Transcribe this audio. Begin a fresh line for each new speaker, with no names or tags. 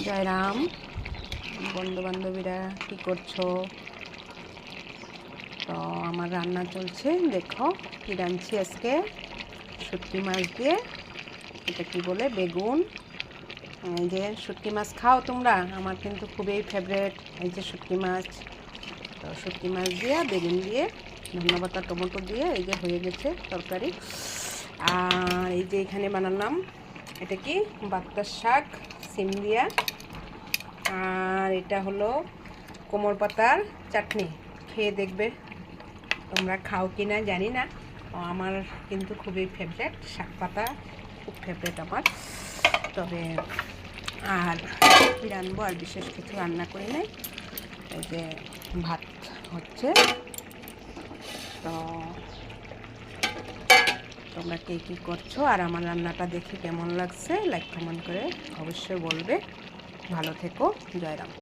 জয়রাম বন্ধু বান্ধবীরা কি করছো? তো আমার রান্না চলছে। দেখো কি রাঁধছি আজকে, শুটকি মাছ দিয়ে। এটা কি বলে, বেগুন। এই যে শুটকি মাছ খাও তোমরা? আমার কিন্তু খুবই ফেভারেট এই যে শুটকি মাছ। তো শুটকি মাছ দিয়ে বেগুন দিয়ে ধন্যবাদ টমেটো দিয়ে এই যে হয়ে গেছে তরকারি। আর এই যে এখানে বানালাম, এটা কি বাত্তার শাক সিম দিয়া। আর এটা হলো কোমর পাতার চাটনি। খেয়ে দেখবে তোমরা খাও কি না জানি না, আমার কিন্তু খুবই ফেভারেট। শাক পাতা খুব ফেভারেট আমার। তবে আর কী রান্নবো, আর বিশেষ কিছু রান্না করি নাই। এই যে ভাত হচ্ছে। তো তোমরা কে কী করছো আর আমার রান্নাটা দেখে কেমন লাগছে লাইক কমেন্ট করে অবশ্যই বলবে। ভালো থেকো। জয়রাম।